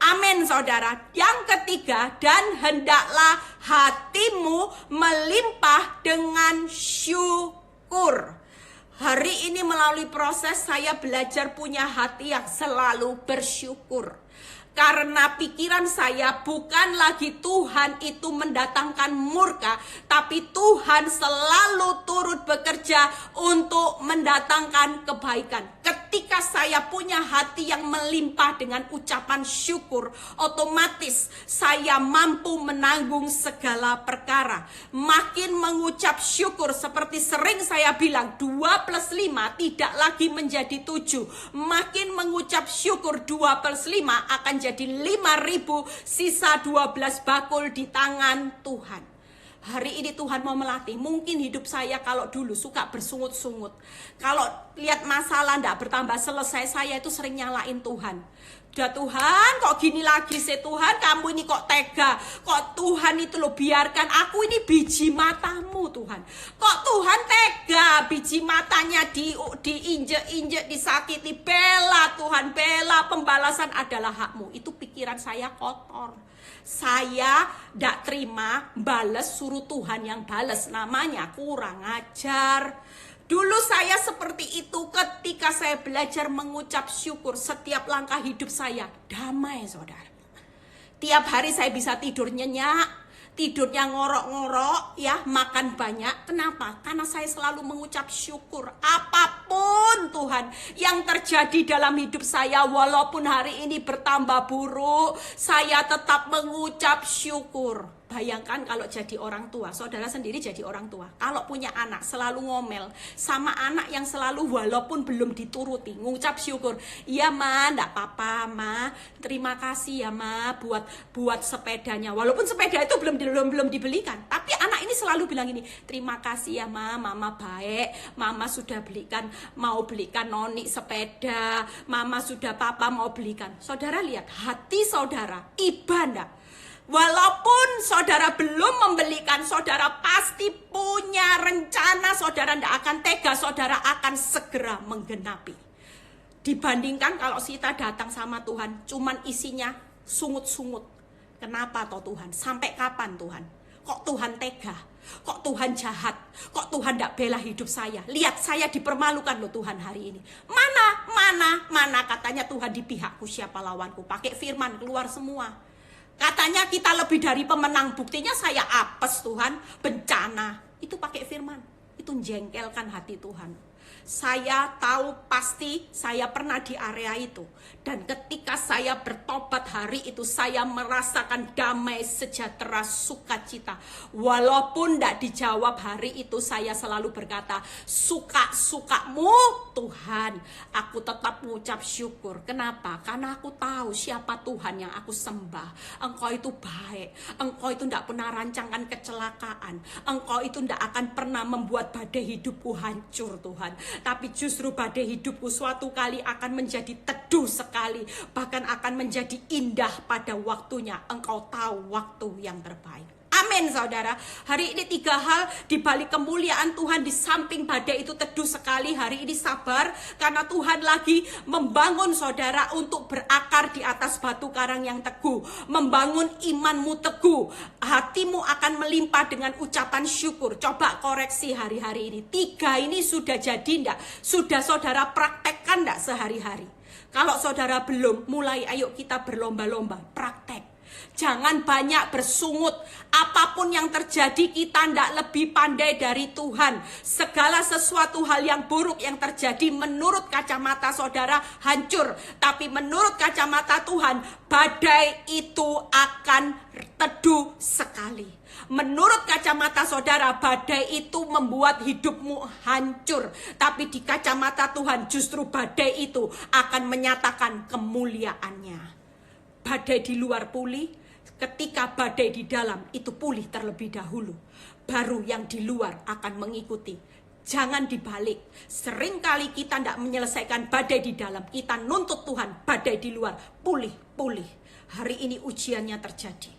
Amin saudara. Yang ketiga, dan hendaklah hatimu melimpah dengan syukur. Hari ini melalui proses saya belajar punya hati yang selalu bersyukur. Karena pikiran saya bukan lagi Tuhan itu mendatangkan murka, tapi Tuhan selalu turut bekerja untuk mendatangkan kebaikan. Ketika saya punya hati yang melimpah dengan ucapan syukur, otomatis saya mampu menanggung segala perkara. Makin mengucap syukur, seperti sering saya bilang, 2 plus 5 tidak lagi menjadi 7. Makin mengucap syukur, 2 plus 5 akan jadi 5.000, sisa 12 bakul di tangan Tuhan. Hari ini Tuhan mau melatih. Mungkin hidup saya kalau dulu suka bersungut-sungut, kalau lihat masalah tidak bertambah selesai, saya itu sering nyalain Tuhan. Udah Tuhan, kok gini lagi sih Tuhan, kamu ini kok tega, kok Tuhan itu lo biarkan aku ini biji matamu Tuhan, kok Tuhan tega biji matanya diinjek-injek, disakiti. Bela Tuhan, bela, pembalasan adalah hakmu. Itu pikiran saya kotor. Saya tidak terima bales, suruh Tuhan yang bales, namanya kurang ajar. Dulu saya seperti itu. Ketika saya belajar mengucap syukur, setiap langkah hidup saya damai saudara. Tiap hari saya bisa tidur nyenyak, tidurnya ngorok-ngorok, ya, makan banyak. Kenapa? Karena saya selalu mengucap syukur. Apapun Tuhan yang terjadi dalam hidup saya, walaupun hari ini bertambah buruk, saya tetap mengucap syukur. Bayangkan kalau jadi orang tua, saudara sendiri jadi orang tua, kalau punya anak selalu ngomel, sama anak yang selalu walaupun belum dituruti, ngucap syukur. Iya ma, enggak apa-apa ma, terima kasih ya ma buat sepedanya. Walaupun sepeda itu belum dibelikan, tapi anak ini selalu bilang ini, terima kasih ya ma, mama baik, mama sudah mau belikan noni sepeda, mama sudah papa mau belikan. Saudara lihat, hati saudara ibadah. Walaupun saudara belum membelikan, saudara pasti punya rencana, saudara tidak akan tega, saudara akan segera menggenapi. Dibandingkan kalau kita datang sama Tuhan, cuman isinya sungut-sungut. Kenapa toh Tuhan? Sampai kapan Tuhan? Kok Tuhan tega? Kok Tuhan jahat? Kok Tuhan tidak bela hidup saya? Lihat saya dipermalukan loh Tuhan hari ini. Mana katanya Tuhan di pihakku, siapa lawanku? Pakai firman keluar semua. Katanya kita lebih dari pemenang, buktinya saya apes Tuhan, bencana. Itu pakai firman, itu menjengkelkan hati Tuhan. Saya tahu pasti saya pernah di area itu. Dan ketika saya bertobat hari itu, saya merasakan damai, sejahtera, sukacita. Walaupun tidak dijawab hari itu, saya selalu berkata, suka-sukamu Tuhan. Aku tetap mengucap syukur. Kenapa? Karena aku tahu siapa Tuhan yang aku sembah. Engkau itu baik. Engkau itu tidak pernah rancangkan kecelakaan. Engkau itu tidak akan pernah membuat badai hidupku hancur Tuhan. Tapi justru badai hidupku suatu kali akan menjadi teduh sekali, bahkan akan menjadi indah pada waktunya. Engkau tahu waktu yang terbaik. Amin saudara. Hari ini 3 hal di balik kemuliaan Tuhan. Di samping badai itu teduh sekali, hari ini sabar karena Tuhan lagi membangun saudara untuk berakar di atas batu karang yang teguh, membangun imanmu teguh. Hatimu akan melimpah dengan ucapan syukur. Coba koreksi hari-hari ini. 3 ini sudah jadi enggak? Sudah saudara praktekkan enggak sehari-hari? Kalau saudara belum, mulai ayo kita berlomba-lomba praktek. Jangan banyak bersungut. Apapun yang terjadi, kita tidak lebih pandai dari Tuhan. Segala sesuatu hal yang buruk yang terjadi menurut kacamata saudara hancur, tapi menurut kacamata Tuhan, badai itu akan teduh sekali. Menurut kacamata saudara, badai itu membuat hidupmu hancur, tapi di kacamata Tuhan justru badai itu akan menyatakan kemuliaannya. Badai di luar pulih, ketika badai di dalam itu pulih terlebih dahulu, baru yang di luar akan mengikuti. Jangan dibalik. Seringkali kita tidak menyelesaikan badai di dalam, kita nuntut Tuhan badai di luar, pulih. Hari ini ujiannya terjadi.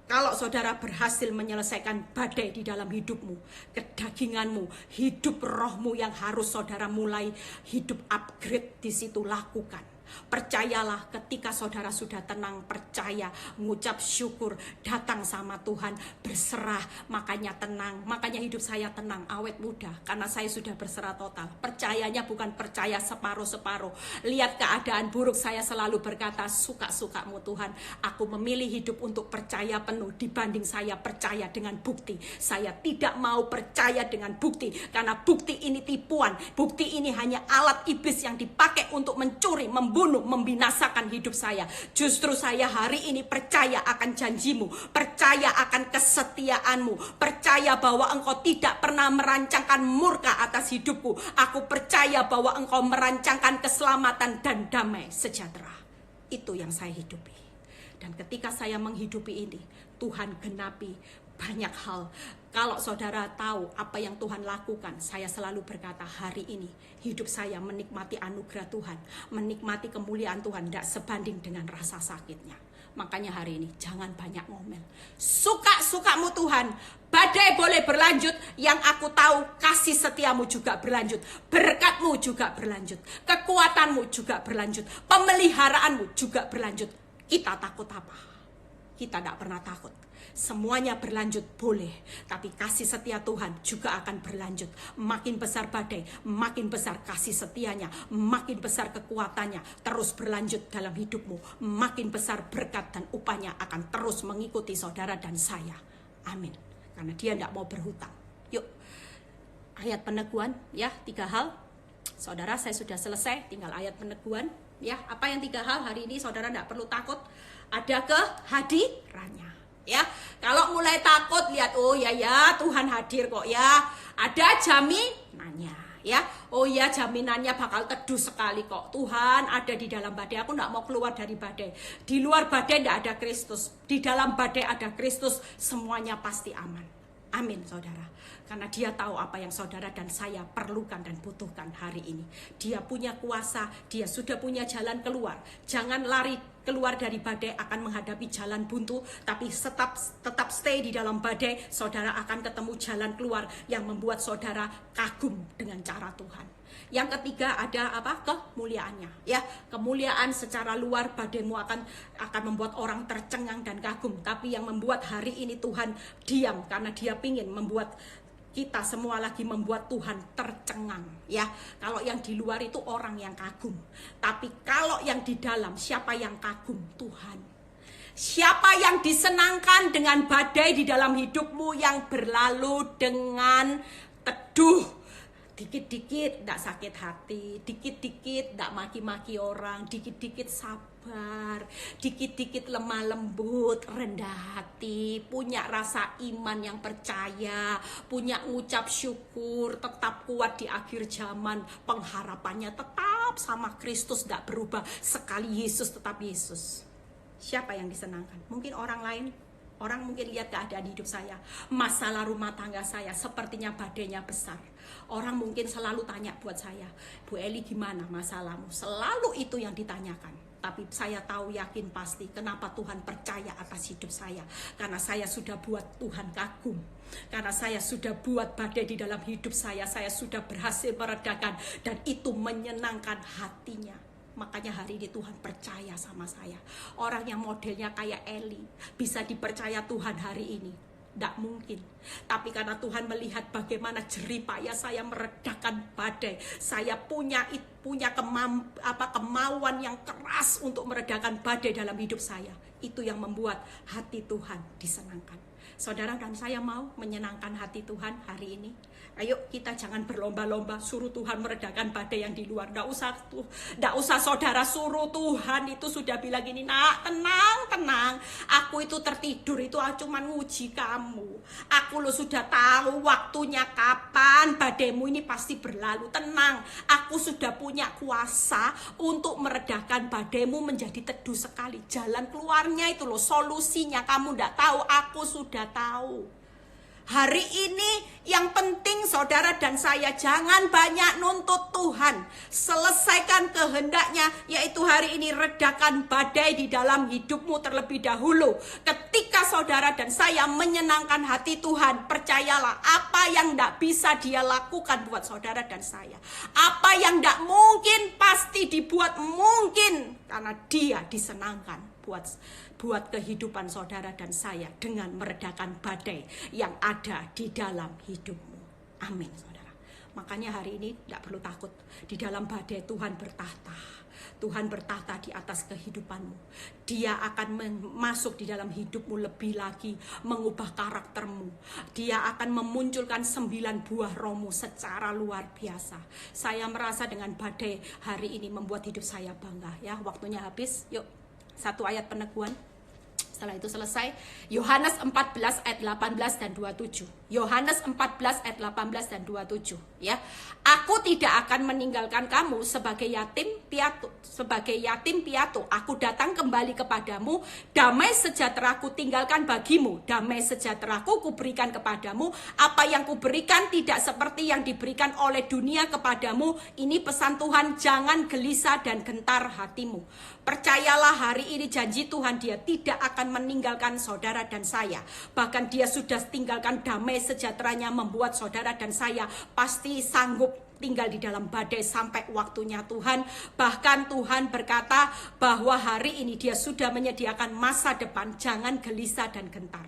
Kalau saudara berhasil menyelesaikan badai di dalam hidupmu, kedaginganmu, hidup rohmu yang harus saudara mulai hidup upgrade di situ lakukan. Percayalah, ketika saudara sudah tenang, percaya, mengucap syukur, datang sama Tuhan, berserah, makanya tenang. Makanya hidup saya tenang, awet muda, karena saya sudah berserah total. Percayanya bukan percaya separuh-separuh. Lihat keadaan buruk, saya selalu berkata, suka-sukamu Tuhan. Aku memilih hidup untuk percaya penuh dibanding saya percaya dengan bukti. Saya tidak mau percaya dengan bukti, karena bukti ini tipuan. Bukti ini hanya alat iblis yang dipakai untuk mencuri, membunuh, membinasakan hidup saya. Justru saya hari ini percaya akan janjimu, percaya akan kesetiaanmu, percaya bahwa engkau tidak pernah merancangkan murka atas hidupku. Aku percaya bahwa engkau merancangkan keselamatan dan damai sejahtera. Itu yang saya hidupi. Dan ketika saya menghidupi ini, Tuhan genapi banyak hal. Kalau saudara tahu apa yang Tuhan lakukan, saya selalu berkata, hari ini hidup saya menikmati anugerah Tuhan, menikmati kemuliaan Tuhan, tidak sebanding dengan rasa sakitnya. Makanya hari ini jangan banyak ngomel. Suka-sukamu Tuhan. Badai boleh berlanjut, yang aku tahu kasih setiamu juga berlanjut, berkatmu juga berlanjut, kekuatanmu juga berlanjut, pemeliharaanmu juga berlanjut. Kita takut apa? Kita tidak pernah takut. Semuanya berlanjut boleh, tapi kasih setia Tuhan juga akan berlanjut. Makin besar badai, makin besar kasih setianya, makin besar kekuatannya terus berlanjut dalam hidupmu. Makin besar berkat dan upahnya akan terus mengikuti saudara dan saya. Amin. Karena dia tidak mau berhutang. Yuk, ayat peneguhan ya, 3 hal. Saudara, saya sudah selesai, tinggal ayat peneguhan. Ya, apa yang 3 hal hari ini saudara tidak perlu takut. Ada kehadirannya. Ya, kalau mulai takut, lihat, oh ya Tuhan hadir kok ya. Ada jaminannya ya. Oh ya, jaminannya bakal teduh sekali kok. Tuhan ada di dalam badai. Aku enggak mau keluar dari badai. Di luar badai enggak ada Kristus. Di dalam badai ada Kristus. Semuanya pasti aman. Amin saudara. Karena dia tahu apa yang saudara dan saya perlukan dan butuhkan hari ini. Dia punya kuasa, dia sudah punya jalan keluar. Jangan lari keluar dari badai akan menghadapi jalan buntu, tapi tetap stay di dalam badai, saudara akan ketemu jalan keluar yang membuat saudara kagum dengan cara Tuhan. Yang ketiga ada apa? Kemuliaannya. Ya, kemuliaan secara luar badaimu akan membuat orang tercengang dan kagum, tapi yang membuat hari ini Tuhan diam karena dia ingin membuat kita semua lagi membuat Tuhan tercengang ya. Kalau yang di luar itu orang yang kagum, tapi kalau yang di dalam, siapa yang kagum? Tuhan. Siapa yang disenangkan dengan badai di dalam hidupmu yang berlalu dengan teduh? Dikit-dikit tidak sakit hati, dikit-dikit tidak maki-maki orang, dikit-dikit sabar, dikit-dikit lemah lembut, rendah hati, punya rasa iman yang percaya, punya ucap syukur, tetap kuat di akhir zaman, pengharapannya tetap sama Kristus, tidak berubah, sekali Yesus tetap Yesus. Siapa yang disenangkan? Mungkin orang lain. Orang mungkin lihat keadaan hidup saya, masalah rumah tangga saya sepertinya badainya besar. Orang mungkin selalu tanya buat saya, Bu Eli gimana masalahmu? Selalu itu yang ditanyakan. Tapi saya tahu yakin pasti kenapa Tuhan percaya atas hidup saya. Karena saya sudah buat Tuhan kagum. Karena saya sudah buat badai di dalam hidup saya sudah berhasil meredakan. Dan itu menyenangkan hatinya. Makanya hari ini Tuhan percaya sama saya. Orang yang modelnya kayak Eli bisa dipercaya Tuhan hari ini. Tidak mungkin. Tapi karena Tuhan melihat bagaimana jerih payah saya meredakan badai. Saya punya kemauan yang keras untuk meredakan badai dalam hidup saya. Itu yang membuat hati Tuhan disenangkan. Saudara dan saya mau menyenangkan hati Tuhan hari ini. Ayo kita jangan berlomba-lomba suruh Tuhan meredakan badai yang di luar. Nggak usah saudara suruh Tuhan. Itu sudah bilang gini, nak tenang. Aku itu tertidur itu cuma nguji kamu. Aku lo sudah tahu waktunya kapan. Badaimu ini pasti berlalu. Tenang, aku sudah punya kuasa untuk meredakan badaimu menjadi teduh sekali. Jalan keluarnya itu loh, solusinya kamu nggak tahu, aku sudah tahu. Hari ini yang penting saudara dan saya jangan banyak nuntut Tuhan. Selesaikan kehendaknya, yaitu hari ini redakan badai di dalam hidupmu terlebih dahulu. Ketika ketika saudara dan saya menyenangkan hati Tuhan, percayalah apa yang tidak bisa dia lakukan buat saudara dan saya, apa yang tidak mungkin pasti dibuat mungkin, karena dia disenangkan buat kehidupan saudara dan saya dengan meredakan badai yang ada di dalam hidupmu. Amin saudara. Makanya hari ini tidak perlu takut. Di dalam badai Tuhan bertahta. Tuhan bertahta di atas kehidupanmu. Dia akan masuk di dalam hidupmu lebih lagi, mengubah karaktermu. Dia akan memunculkan 9 buah rohmu secara luar biasa. Saya merasa dengan badai hari ini membuat hidup saya bangga. Ya, waktunya habis. Yuk, 1 ayat peneguhan. Setelah itu selesai, Yohanes 14 ayat 18 dan 27. Yohanes 14 ayat 18 dan 27, ya. Aku tidak akan meninggalkan kamu sebagai yatim piatu. Aku datang kembali kepadamu, damai sejahtera ku tinggalkan bagimu. Damai sejahtera ku berikan kepadamu. Apa yang ku berikan tidak seperti yang diberikan oleh dunia kepadamu. Ini pesan Tuhan, jangan gelisah dan gentar hatimu. Percayalah hari ini janji Tuhan, dia tidak akan meninggalkan saudara dan saya. Bahkan dia sudah tinggalkan damai sejahteranya, membuat saudara dan saya pasti sanggup tinggal di dalam badai sampai waktunya Tuhan. Bahkan Tuhan berkata bahwa hari ini dia sudah menyediakan masa depan. Jangan gelisah dan gentar.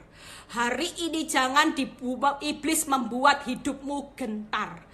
Hari ini jangan iblis membuat hidupmu gentar.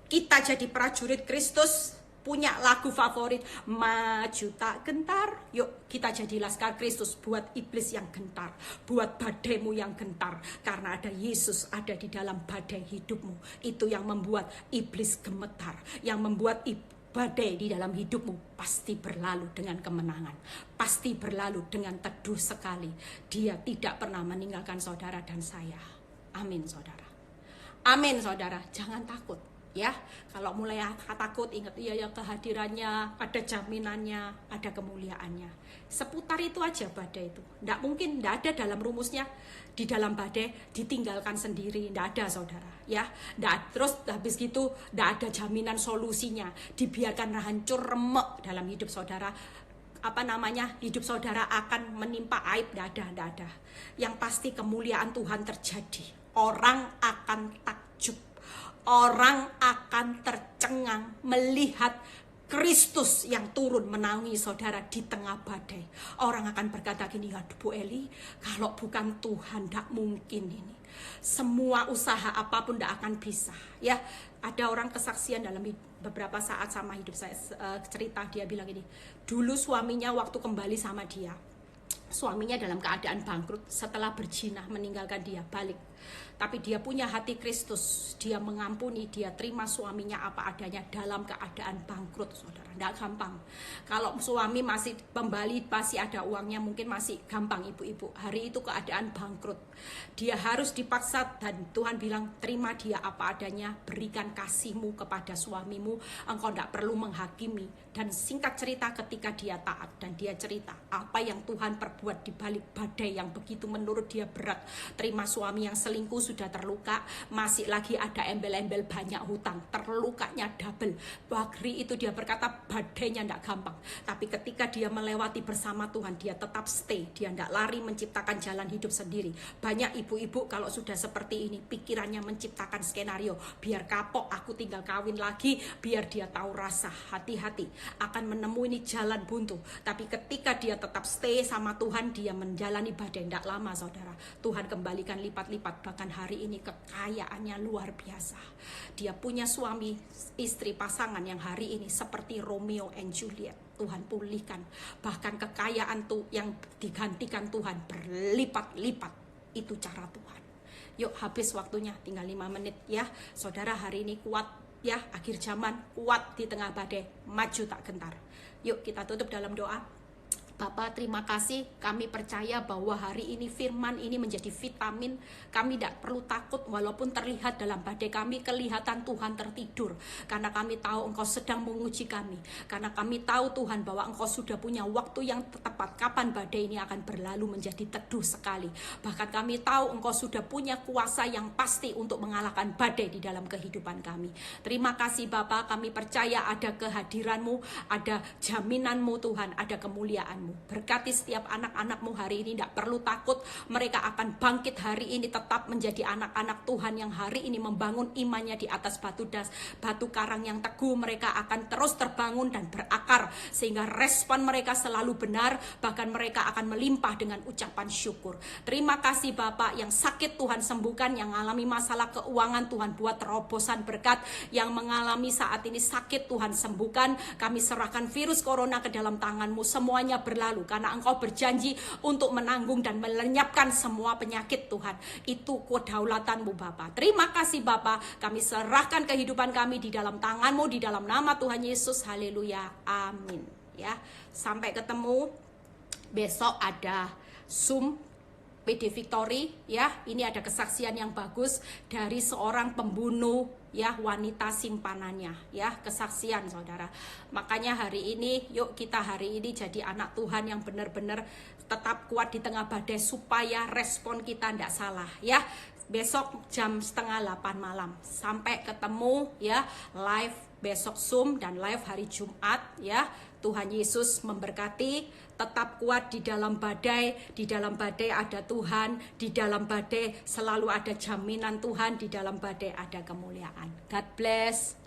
Kita jadi prajurit Kristus, punya lagu favorit, maju tak gentar. Yuk kita jadi laskar Kristus, buat iblis yang gentar, buat badaimu yang gentar. Karena ada Yesus ada di dalam badai hidupmu. Itu yang membuat iblis gemetar, yang membuat badai di dalam hidupmu pasti berlalu dengan kemenangan, pasti berlalu dengan teduh sekali. Dia tidak pernah meninggalkan saudara dan saya. Amin saudara. Amin saudara, jangan takut. Ya, kalau mulai takut, ingat ya kehadirannya, ada jaminannya, ada kemuliaannya. Seputar itu aja badai itu. Nggak mungkin, nggak ada dalam rumusnya di dalam badai ditinggalkan sendiri, nggak ada saudara. Ya, terus habis gitu nggak ada jaminan solusinya, dibiarkan hancur remek dalam hidup saudara. Hidup saudara akan menimpa aib, nggak ada. Yang pasti kemuliaan Tuhan terjadi. Orang akan takjub. Orang akan tercengang melihat Kristus yang turun menaungi saudara di tengah badai. Orang akan berkata gini, aduh Bu Eli, kalau bukan Tuhan tidak mungkin ini. Semua usaha apapun tidak akan bisa. Ya, ada orang kesaksian dalam beberapa saat sama hidup saya, cerita dia bilang gini, dulu suaminya waktu kembali sama dia, suaminya dalam keadaan bangkrut setelah berzina, meninggalkan dia, balik. Tapi dia punya hati Kristus, dia mengampuni, dia terima suaminya apa adanya dalam keadaan bangkrut saudara. Tidak gampang. Kalau suami masih kembali, masih ada uangnya, mungkin masih gampang ibu-ibu. Hari itu keadaan bangkrut. Dia harus dipaksa dan Tuhan bilang, terima dia apa adanya, berikan kasihmu kepada suamimu, engkau tidak perlu menghakimi. Dan singkat cerita ketika dia taat dan dia cerita apa yang Tuhan perbuat di balik badai yang begitu menurut dia berat. Terima suami yang selingkuh sudah terluka, masih lagi ada embel-embel banyak hutang, terlukanya double. Hari itu dia berkata badainya tidak gampang, tapi ketika dia melewati bersama Tuhan, dia tetap stay, dia tidak lari menciptakan jalan hidup sendiri. Banyak ibu-ibu kalau sudah seperti ini, pikirannya menciptakan skenario, biar kapok aku tinggal kawin lagi, biar dia tahu rasa. Hati-hati, akan menemui jalan buntu. Tapi ketika dia tetap stay sama Tuhan, dia menjalani badai, tidak lama saudara, Tuhan kembalikan lipat-lipat. Bahkan hari ini kekayaannya luar biasa. Dia punya suami, istri, pasangan yang hari ini seperti Romeo and Juliet. Tuhan pulihkan. Bahkan kekayaan tuh yang digantikan Tuhan berlipat-lipat. Itu cara Tuhan. Yuk, habis waktunya, tinggal 5 menit ya. Saudara hari ini kuat ya, akhir zaman, kuat di tengah badai, maju tak gentar. Yuk kita tutup dalam doa. Bapak, terima kasih, kami percaya bahwa hari ini firman ini menjadi vitamin. Kami tidak perlu takut walaupun terlihat dalam badai kami kelihatan Tuhan tertidur. Karena kami tahu Engkau sedang menguji kami. Karena kami tahu Tuhan bahwa Engkau sudah punya waktu yang tepat kapan badai ini akan berlalu menjadi teduh sekali. Bahkan kami tahu Engkau sudah punya kuasa yang pasti untuk mengalahkan badai di dalam kehidupan kami. Terima kasih Bapak, kami percaya ada kehadiran-Mu, ada jaminan-Mu Tuhan, ada kemuliaan-Mu. kekuatanmu. Berkati setiap anak-anakmu hari ini, tidak perlu takut, mereka akan bangkit hari ini tetap menjadi anak-anak Tuhan yang hari ini membangun imannya di atas batu karang yang teguh. Mereka akan terus terbangun dan berakar sehingga respon mereka selalu benar, bahkan mereka akan melimpah dengan ucapan syukur. Terima kasih Bapak, yang sakit Tuhan sembuhkan, yang mengalami masalah keuangan Tuhan buat terobosan berkat, yang mengalami saat ini sakit Tuhan sembuhkan. Kami serahkan virus corona ke dalam tangan-Mu, semuanya berlalu karena Engkau berjanji untuk menanggung dan melenyapkan semua penyakit Tuhan. Itu kedaulatan-Mu Bapak. Terima kasih Bapak, kami serahkan kehidupan kami di dalam tangan-Mu, di dalam nama Tuhan Yesus. Haleluya, amin. Ya, sampai ketemu besok. Ada Zoom PD Victory ya. Ini ada kesaksian yang bagus dari seorang pembunuh ya, wanita simpanannya ya, kesaksian saudara. Makanya hari ini yuk kita hari ini jadi anak Tuhan yang benar-benar tetap kuat di tengah badai supaya respon kita tidak salah ya. Besok jam 7:30 malam sampai ketemu ya, live besok Zoom dan live hari Jumat ya. Tuhan Yesus memberkati, tetap kuat di dalam badai ada Tuhan, di dalam badai selalu ada jaminan Tuhan, di dalam badai ada kemuliaan. God bless.